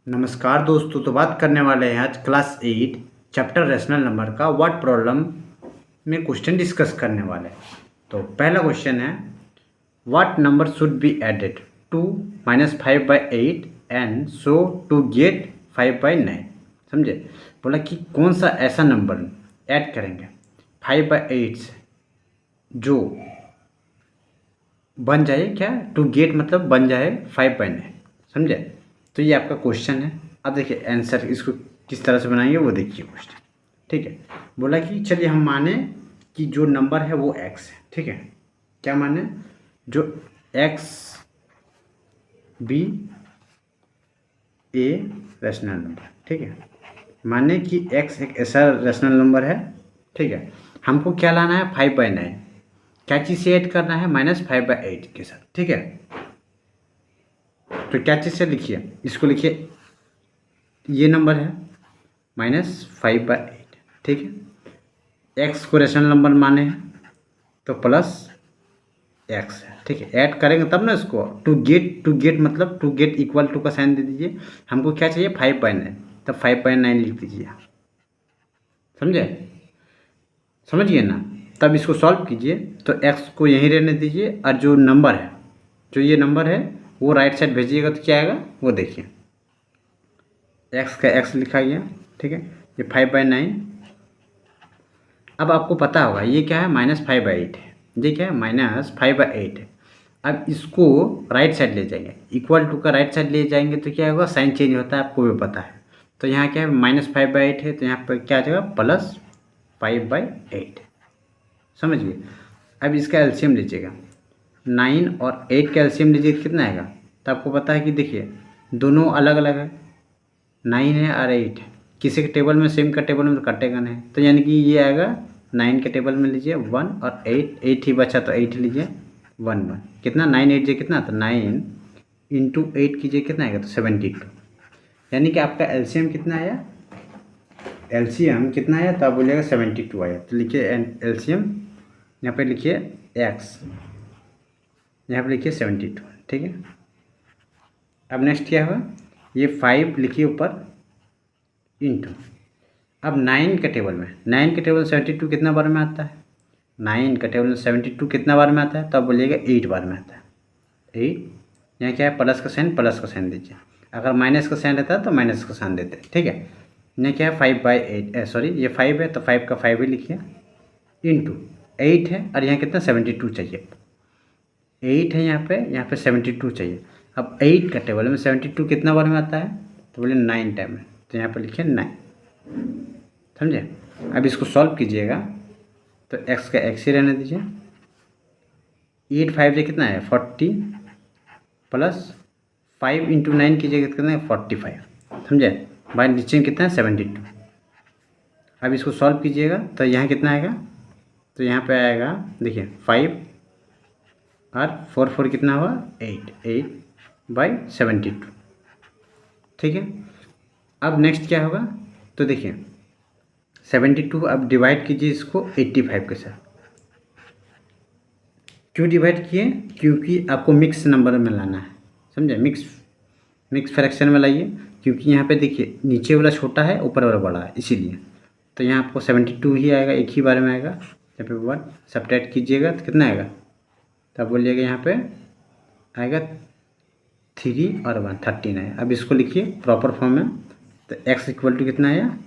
नमस्कार दोस्तों, तो बात करने वाले हैं आज क्लास 8 चैप्टर रैशनल नंबर का वर्ड प्रॉब्लम में क्वेश्चन डिस्कस करने वाले हैं। तो पहला क्वेश्चन है, what number should be added to -5/8 and so to get 5/9। समझे? बोला कि कौन सा ऐसा नंबर ऐड करेंगे 5/8 से जो बन जाए क्या टू गेट मतलब बन जाए 5/9। समझे? तो ये आपका क्वेश्चन है। अब देखिए आंसर इसको किस तरह से बनाएंगे वो देखिए क्वेश्चन। ठीक है, बोला कि चलिए हम माने कि जो नंबर है वो x है। ठीक है, क्या माने? जो x be a rational number. ठीक है, माने कि x एक ऐसा रैशनल नंबर है। ठीक है, हमको क्या लाना है 5/9। क्या चीज़ से ऐड करना है -5/8 के साथ। ठीक है, तो क्या चीज़ से लिखिए, इसको लिखिए, ये नंबर है -5/8। ठीक है, x को रैशनल नंबर माने हैं तो प्लस x है। ठीक है, ऐड करेंगे तब ना इसको टू गेट मतलब टू गेट इक्वल टू का साइन दे दीजिए। हमको क्या चाहिए 5/9, तब 5/9 लिख दीजिए। समझे? समझिए ना? तब इसको सॉल्व कीजिए तो x को यहीं रहने दीजिए और जो नंबर है, जो ये नंबर है वो राइट साइड भेजिएगा तो क्या आएगा वो देखिए। x का x लिखा गया। ठीक है, ये 5/9। अब आपको पता होगा ये क्या है -5/8 है। ये क्या है -5/8 है। अब इसको राइट साइड ले जाएंगे, इक्वल टू का राइट साइड ले जाएंगे तो क्या होगा, साइन चेंज होता है, आपको भी पता है। तो यहाँ क्या है -5/8 है तो यहाँ पर क्या आ जाएगा +5/8। समझिए? अब इसका एलसीएम लीजिएगा, 9 और 8 का एलसीएम लीजिए कितना आएगा। तो आपको पता है कि देखिए दोनों अलग अलग है, 9 है और 8 है। किसी के टेबल में सेम का टेबल में तो कटेगा नहीं, तो यानी कि ये आएगा 9 के टेबल में लीजिए 1 और 8 ही बचा तो 8 लीजिए 1 कितना 9 8 कितना, तो 9 इंटू 8 कीजिए कितना आएगा तो 72। यानी कि आपका एलसीएम कितना आया, एलसीएम कितना आया तो आप बोलिएगा 72 आया। तो लिखिए एलसीएम, यहाँ पे लिखिए एक्स, यहाँ पे लिखिए 72। ठीक है, अब नेक्स्ट क्या होगा, ये 5 लिखिए ऊपर इंटू, अब 9 के टेबल में 72 कितना बार में आता है, 9 का टेबल में 72 कितना बार में आता है, तो आप बोलिएगा 8 बार में आता है। 8 यहाँ क्या है प्लस का साइन दीजिए, अगर माइनस का साइन रहता है तो माइनस का साइन देते। ठीक है, यहाँ क्या है 5/8 सॉरी ये 5 है तो 5 का 5 ही लिखिए इंटू 8 है और यहाँ कितना 72 चाहिए। 8 है यहाँ पे 72 चाहिए। अब 8 का टेबल में 72 कितना बार में आता है, तो बोले 9 टाइम में, तो यहाँ पर लिखिए 9। समझे? अब इसको सॉल्व कीजिएगा तो x का x ही रहने दीजिए। 8 5 से कितना है 40 प्लस 5 इंटू 9 कीजिएगा कितना है 45। समझे? बाई नीचे कितना है 72। अब इसको सॉल्व कीजिएगा तो यहाँ कितना आएगा, तो यहाँ पे आएगा देखिए 5 और 4 4 कितना हुआ 8/72। ठीक है, अब नेक्स्ट क्या होगा, तो देखिए 72 अब डिवाइड कीजिए इसको 85 के साथ। क्यों डिवाइड किए, क्योंकि आपको मिक्स नंबर में लाना है। समझे? मिक्स फ्रैक्शन में लाइए, क्योंकि यहाँ पे देखिए नीचे वाला छोटा है ऊपर वाला बड़ा है, इसीलिए तो यहाँ आपको 72 ही आएगा, एक ही बार में आएगा। यहाँ पे 1 सब्ट्रैक्ट कीजिएगा तो कितना आएगा, तब बोलिएगा यहाँ पे आएगा 3 और 1 13 है। अब इसको लिखिए प्रॉपर फॉर्म में, तो x इक्वल टू कितना आया,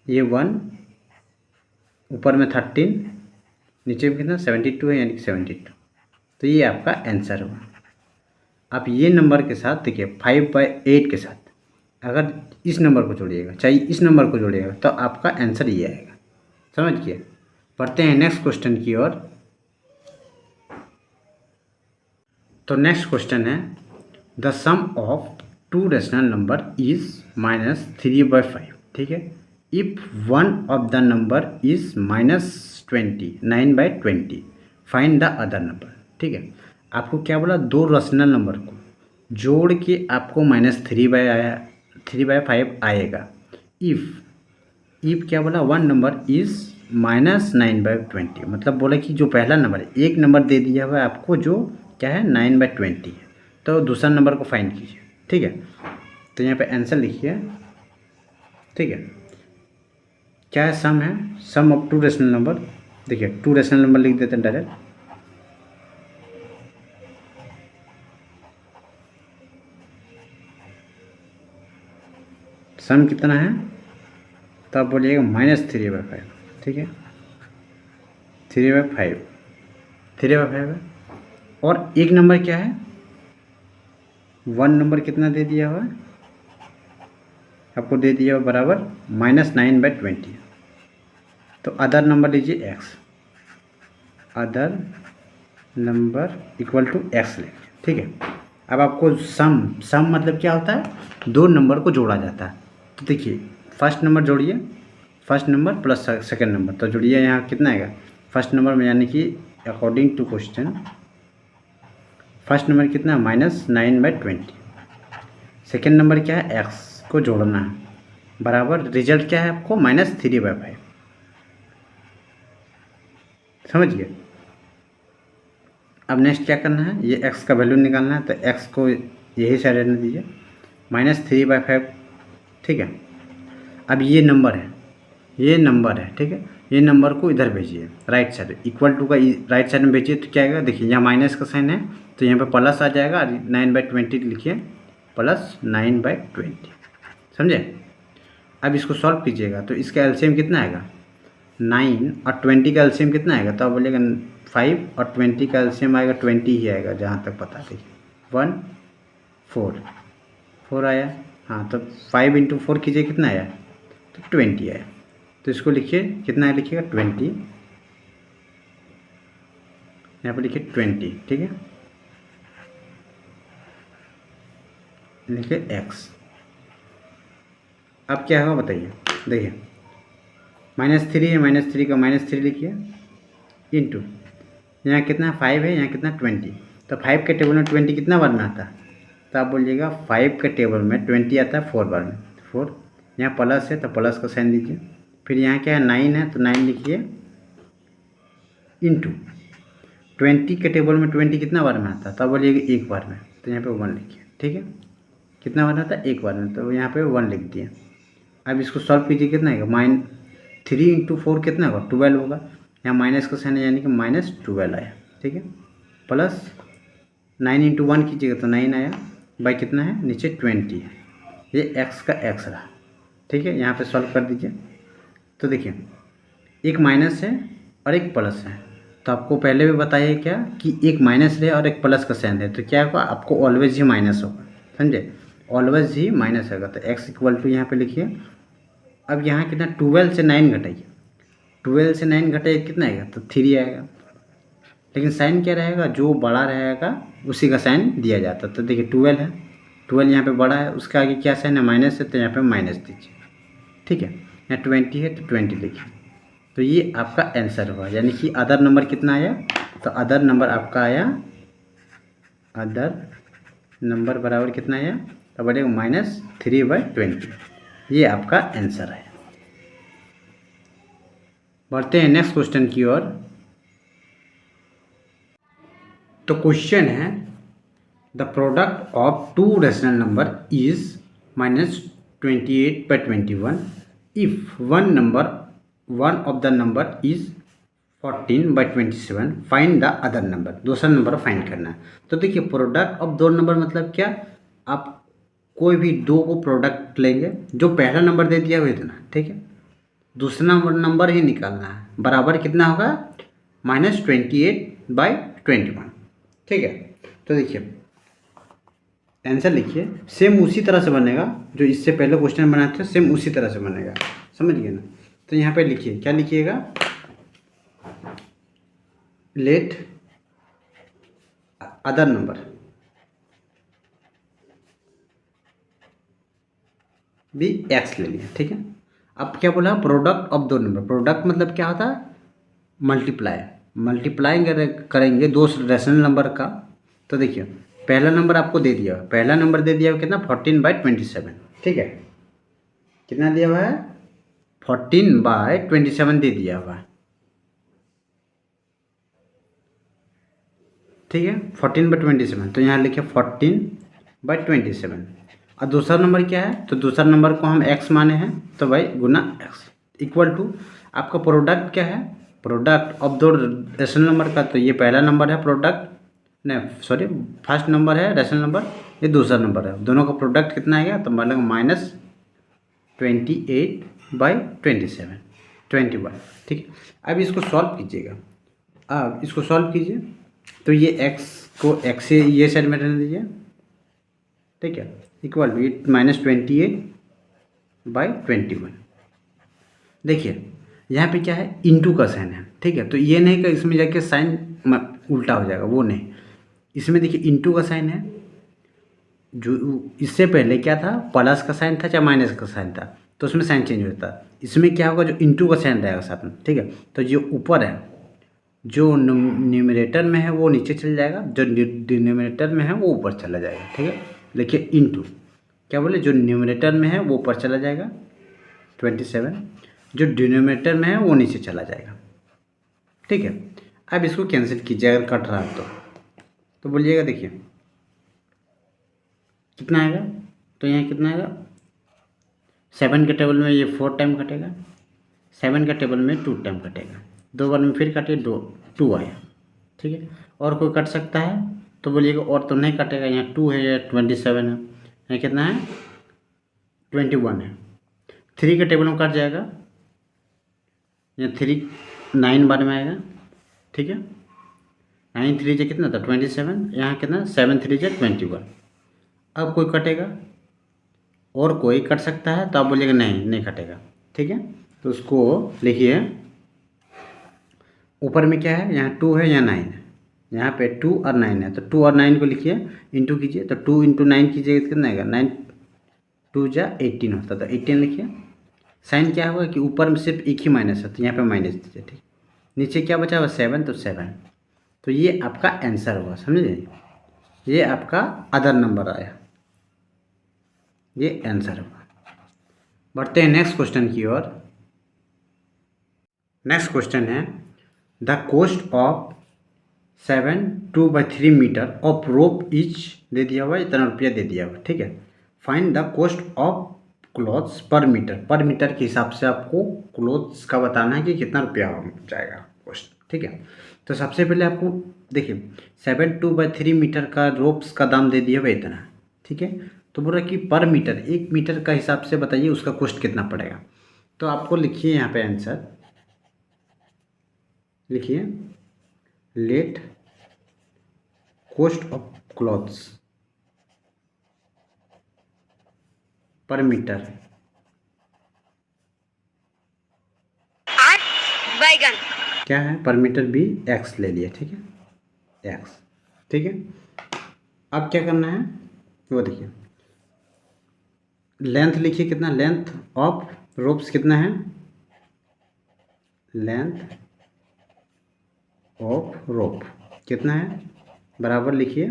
ये 1 ऊपर में 13 नीचे में कितना 72 है, यानी कि 72। तो ये आपका आंसर होगा। आप ये नंबर के साथ देखिए 5/8 के साथ अगर इस नंबर को जोड़िएगा चाहे इस नंबर को जोड़िएगा तो आपका आंसर ये आएगा। समझ गए? पढ़ते हैं नेक्स्ट क्वेश्चन की ओर। तो नेक्स्ट क्वेश्चन है, the sum of 2 rational number is -3/5। ठीक है, if one of the number is -20 9/20 find the other number. ठीक है, आपको क्या बोला, 2 रैशनल नंबर को जोड़ के आपको -3/5 आएगा। इफ क्या बोला, वन नंबर इज -9/20, मतलब बोला कि जो पहला नंबर है, एक नंबर दे दिया हुआ है आपको जो क्या है 9/20 है, तो दूसरा नंबर को फाइंड कीजिए। ठीक है, तो यहाँ पे आंसर लिखिए, ठीक है। क्या है? सम है, सम ऑफ टू रेशनल नंबर। देखिए टू रेशनल नंबर लिख देते हैं डायरेक्ट। सम कितना है? तो आप बोलिएगा -3/5, ठीक है। 3/5, 3/5 है। और एक नंबर क्या है? 1 नंबर कितना दे दिया हुआ है आपको? दे दिया हुआ बराबर -9/20। तो अदर नंबर लीजिए x, other number equal to x लेंगे, ठीक है। अब आपको सम मतलब क्या होता है? दो नंबर को जोड़ा जाता है। तो देखिए फर्स्ट नंबर जोड़िए, first number plus second number, तो जोड़िए यहाँ कितना आएगा? फर्स्ट नंबर में यानी कि according to question first number कितना है? -9/20। सेकेंड नंबर क्या है? x को जोड़ना है, बराबर रिजल्ट क्या है आपको? -3/5। समझ गए? अब नेक्स्ट क्या करना है? ये x का वैल्यू निकालना है, तो x को यही साइड रहने दीजिए, -3/5, ठीक है। अब ये नंबर है, ये नंबर है, ठीक है। ये नंबर को इधर भेजिए राइट साइड, इक्वल टू का राइट साइड में भेजिए, तो क्या आएगा? देखिए यहाँ माइनस का साइन है, तो यहाँ पे प्लस आ जाएगा, 9/20 लिखिए, +9/20, समझे? अब इसको सॉल्व कीजिएगा, तो इसका एलसीएम कितना आएगा? 9 और 20 का एलसीएम कितना आएगा? तो आप बोलिएगा 5 और 20 का एलसीएम आएगा 20 ही आएगा, जहाँ तक पता। देखिए 1 4 4 आया, हाँ। तो 5 × 4 कीजिए, कितना आया? तो 20 आया। तो इसको लिखिए, कितना है लिखिएगा? 20, यहाँ पर लिखिए 20, ठीक है। लिखिए x। अब क्या होगा बताइए? देखिए -3 है, -3 का -3 लिखिए, इंटू यहाँ कितना 5 है, यहाँ कितना 20। तो 5 के टेबल में 20 कितना बार में आता है? तो आप बोलिएगा 5 के टेबल में 20 आता है 4 बार में, 4। यहाँ प्लस है तो प्लस का साइन दीजिए, फिर यहाँ क्या है? 9 है, तो 9 लिखिए, इंटू 20 के टेबल में 20 कितना बार में आता है? तो आप बोलिएगा एक बार में, तो यहाँ पे 1 लिखिए, ठीक है। कितना बार आता है? एक बार में, तो यहाँ पे 1 लिख दिए। अब इसको सॉल्व कीजिए, कितना आएगा? -3 × 4 कितना होगा? 12 होगा। यहाँ माइनस का साइन है, यानी कि -12 आया, ठीक है। प्लस 9 × 1 कीजिएगा तो 9 आया, बाई कितना है? नीचे 20 है। ये x का x रहा, ठीक है। यहाँ पे सॉल्व कर दीजिए, तो देखिए एक माइनस है और एक प्लस है। तो आपको पहले भी बताइए क्या कि एक माइनस रहे और एक प्लस का साइन है, तो क्या होगा? आपको ऑलवेज ही माइनस होगा, समझे? ऑलवेज ही माइनस होगा। तो x इक्वल टू यहाँ पे लिखिए। अब यहाँ कितना? 12 से 9 घटाइए, 12 से 9 घटाइए, कितना आएगा? तो 3 आएगा। लेकिन साइन क्या रहेगा? जो बड़ा रहेगा उसी का साइन दिया जाता है। तो देखिए 12 है, 12 यहाँ पे बड़ा है, उसके आगे क्या साइन है? माइनस है, तो यहाँ पे माइनस दीजिए, ठीक है। यहाँ 20 है तो 20 लिखिए। तो ये आपका आंसर हुआ, यानी कि अदर नंबर कितना आया? तो अदर नंबर आपका आया, अदर नंबर बराबर कितना आया? तो बढ़ेगा -3/20। ये आपका आंसर है। बढ़ते हैं नेक्स्ट क्वेश्चन की ओर। तो क्वेश्चन है, the product of two rational number is -28/21 if one of the number is 14/27, find the other number. दूसरा नंबर फाइंड करना है। तो देखिए प्रोडक्ट ऑफ दो नंबर मतलब क्या? आप कोई भी दो को प्रोडक्ट लेंगे, जो पहला नंबर दे दिया हुआ इतना, ठीक है। दूसरा नंबर ही निकालना है, बराबर कितना होगा? -28/21, ठीक है। तो देखिए आंसर लिखिए, सेम उसी तरह से बनेगा जो इससे पहले क्वेश्चन बनाए थे, सेम उसी तरह से बनेगा, समझ गए ना? तो यहाँ पे लिखिए, क्या लिखिएगा? लेट अदर नंबर भी x ले लिया, ठीक है। अब क्या बोला? प्रोडक्ट ऑफ दो नंबर। प्रोडक्ट मतलब क्या होता है? मल्टीप्लाई करेंगे दो रेशनल नंबर का। तो देखिए पहला नंबर आपको दे दिया हुआ, पहला नंबर दे दिया हुआ कितना? 14/27, ठीक है। कितना दिया हुआ है? 14/27 दे दिया हुआ है, ठीक है। 14/27, तो यहाँ लिखे 14/27। और दूसरा नंबर क्या है, तो दूसरा नंबर को हम x माने हैं, तो भाई गुना x इक्वल टू आपका प्रोडक्ट क्या है, प्रोडक्ट ऑफ दो रेशनल नंबर का, तो ये पहला नंबर है प्रोडक्ट, नहीं सॉरी फर्स्ट नंबर है रेशनल नंबर, ये दूसरा नंबर है, दोनों का प्रोडक्ट कितना आएगा, तो मतलब -28/27 21। ठीक है, अब इसको सॉल्व कीजिएगा, अब इसको सॉल्व कीजिए, तो ये x को x से ये साइड में रहने दीजिए, ठीक है, इक्वल टू -28/21। देखिए यहाँ पे क्या है, इंटू का साइन है, ठीक है, तो ये नहीं कि इसमें जाके साइन उल्टा हो जाएगा, वो नहीं, इसमें देखिए इंटू का साइन है, जो इससे पहले क्या था, प्लस का साइन था चाहे माइनस का साइन था, तो उसमें साइन चेंज होता है, इसमें क्या होगा, जो इंटू का साइन रहेगा साथ में, ठीक है, तो जो ऊपर है, जो न्यूमरेटर में है वो नीचे चल जाएगा, जो डिनोमिनेटर में है वो ऊपर चला जाएगा, ठीक है, देखिए इंटू क्या बोले, जो न्यूमरेटर में है वो ऊपर चला जाएगा 27, जो डिनोमिनेटर में है वो नीचे चला जाएगा, ठीक है। अब इसको कैंसिल कीजिए अगर कट रहा है तो बोलिएगा, देखिए कितना आएगा, तो यहाँ कितना आएगा, 7 के टेबल में ये 4 टाइम कटेगा, 7 के टेबल में 2 टाइम कटेगा, 2 बार में फिर काटिए, 2 आया, ठीक है। और कोई कट सकता है तो बोलिएगा, और तो नहीं कटेगा, यहाँ 2 है या 27 है, यहाँ कितना है 21 है, 3 के टेबल में कट जाएगा, यहाँ 3 9 बार में आएगा, ठीक है, 9 3 से कितना था 27, यहाँ कितना 7 3 से 21। अब कोई कटेगा, और कोई कट सकता है, तो आप बोलिएगा नहीं कटेगा, ठीक है, तो उसको लिखिए, ऊपर में क्या है, यहाँ 2 है यहाँ 9 है, यहाँ पे 2 और 9 है, तो 2 और 9 को लिखिए, इंटू कीजिए, तो 2 × 9 कीजिए कितना आएगा, 9 2 जा 18 होता, तो 18 लिखिए। साइन क्या होगा कि ऊपर में सिर्फ एक ही माइनस है, तो यहाँ पे माइनस दीजिए, ठीक, नीचे क्या बचा हुआ 7, तो 7, तो ये आपका आंसर हुआ, समझे, ये आपका अदर नंबर आया, ये आंसर हुआ। बढ़ते हैं नेक्स्ट क्वेश्चन की ओर। नेक्स्ट क्वेश्चन है, the cost of 7 2/3 metre of rope each दे दिया हुआ, इतना रुपया दे दिया हुआ, ठीक है। Find the cost of cloths पर मीटर के हिसाब से आपको क्लॉथ्स का बताना है कि कितना रुपया हो जाएगा कोस्ट, ठीक है। तो सबसे पहले आपको देखिए 7 2/3 मीटर का रोप्स का दाम दे दिया हुआ इतना, ठीक है, तो बोल रहा कि पर मीटर 1 मीटर का हिसाब से बताइए उसका कॉस्ट कितना पड़ेगा। तो आपको लिखिए यहाँ पे आंसर लिखिए, लेट कॉस्ट ऑफ क्लॉथ्स पर मीटर बैगन क्या है, पर मीटर भी x ले लिया, ठीक है, x, ठीक है। अब क्या करना है, वो देखिए लेंथ लिखिए, कितना लेंथ ऑफ रोप्स कितना है, लेंथ ऑफ रोप कितना है, बराबर लिखिए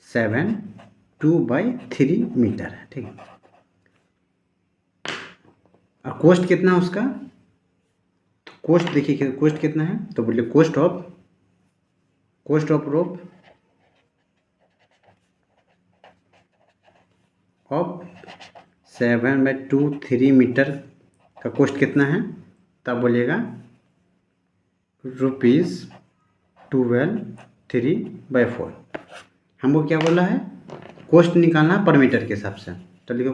7 2/3 मीटर है, ठीक है। और कॉस्ट कितना है उसका, तो कॉस्ट देखिए कॉस्ट कितना है, तो बोलिए cost of rope of 7/3 metre का कॉस्ट कितना है, तब बोलिएगा ₹12/3/4। हमको क्या बोला है, कॉस्ट निकालना पर मीटर के हिसाब से, तो लिखो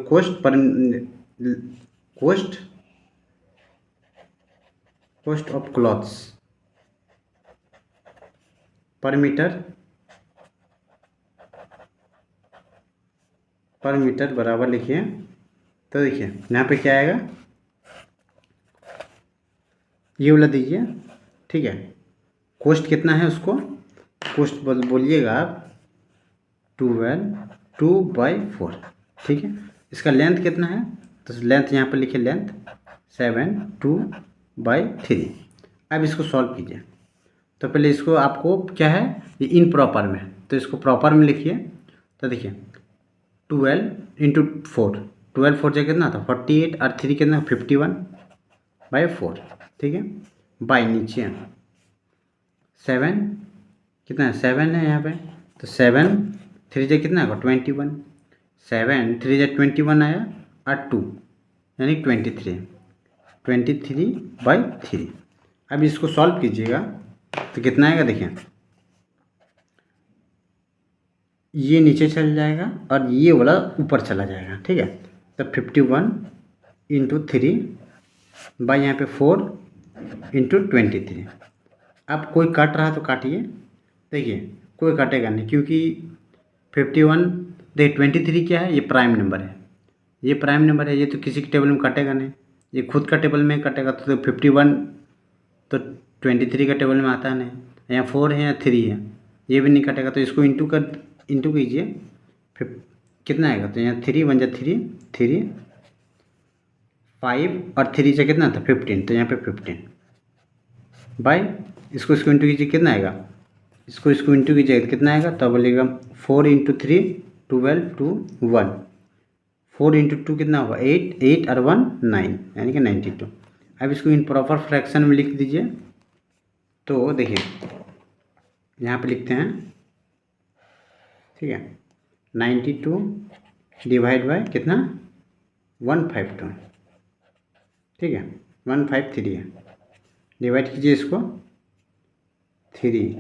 कॉस्ट ऑफ क्लॉथ्स पर मीटर बराबर लिखिए, तो देखिए यहाँ पे क्या आएगा, ये वाला दीजिए, ठीक है। कॉस्ट कितना है उसको, कॉस्ट बोलिएगा आप 12 2/4, ठीक है। इसका लेंथ कितना है, तो लेंथ यहाँ पर लिखिए, लेंथ 7 2/3। अब इसको सॉल्व कीजिए, तो पहले इसको आपको क्या है, ये इन प्रॉपर में है, तो इसको प्रॉपर में लिखिए, तो देखिए 12 × 4, 12 4 जगह कितना था 48, और 3 कितना 51/4, ठीक है, बाई नीचे 7 कितना है 7 है यहाँ पे, तो 7 3 जगह कितना होगा 21, 7 3 जा 21 आया और 2 यानी 23/3। अब इसको सॉल्व कीजिएगा तो कितना आएगा देखिए, ये नीचे चल जाएगा और ये वाला ऊपर चला जाएगा, ठीक है। तो 51 × 3 बाई यहाँ पे 4 × 23। अब कोई काट रहा है तो काटिए, देखिए कोई काटेगा नहीं क्योंकि 51 देखिए 23 क्या है, ये प्राइम नंबर है, ये प्राइम नंबर है, ये तो किसी के टेबल में काटेगा नहीं, ये खुद का टेबल में काटेगा। तो 51 तो 23 का टेबल में आता नहीं, यहाँ 4 है या 3 है, ये भी नहीं काटेगा। तो इसको इंटू कीजिए, फिर कितना आएगा, तो यहाँ 3 1 जा 3 5 और 3 से कितना था 15, तो यहाँ पे 15 बाई इसको इंटू कीजिए, कितना आएगा, इसको इंटू कीजिएगा कितना आएगा, तब बोलिएगा 4 × 3 12 2 1, 4 × 2 कितना होगा 8 8 और 1 9 यानी कि 92। अब इसको इन प्रॉपर फ्रैक्शन में लिख दीजिए। तो देखिए यहाँ पे लिखते हैं, ठीक है, 92 डिवाइड बाय कितना 152, ठीक है, 153 है, डिवाइड कीजिए इसको 3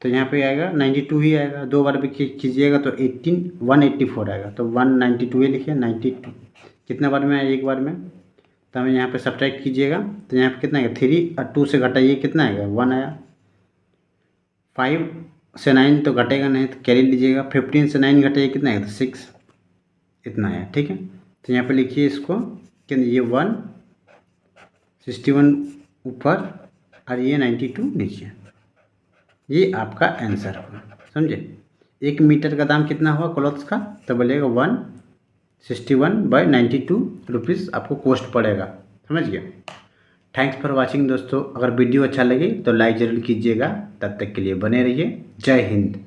तो यहाँ पे आएगा 92 ही आएगा, 2 बार भी कीजिएगा तो 184 आएगा। तो 192 लिखिए, 92 कितना बार में आया, एक बार में। तो हमें यहाँ पे सब्ट्रैक्ट कीजिएगा तो यहाँ पे कितना आएगा, 3 और 2 से घटाइए कितना आएगा 1 आया। 5 से 9 तो घटेगा नहीं तो कैरी लीजिएगा, 15 से 9 घटाइए कितना आएगा, तो 6 इतना आया, ठीक है। तो यहाँ पे लिखिए इसको कि ये 161 ऊपर और ये 92 नीचे, ये आपका आंसर होगा, समझे। 1 मीटर का दाम कितना हुआ क्लॉथ्स का, तो बोलेगा 161/92 रुपीज़ आपको कॉस्ट पड़ेगा, समझ गया। थैंक्स फॉर वाचिंग दोस्तों, अगर वीडियो अच्छा लगे तो लाइक ज़रूर कीजिएगा, तब तक के लिए बने रहिए। जय हिंद।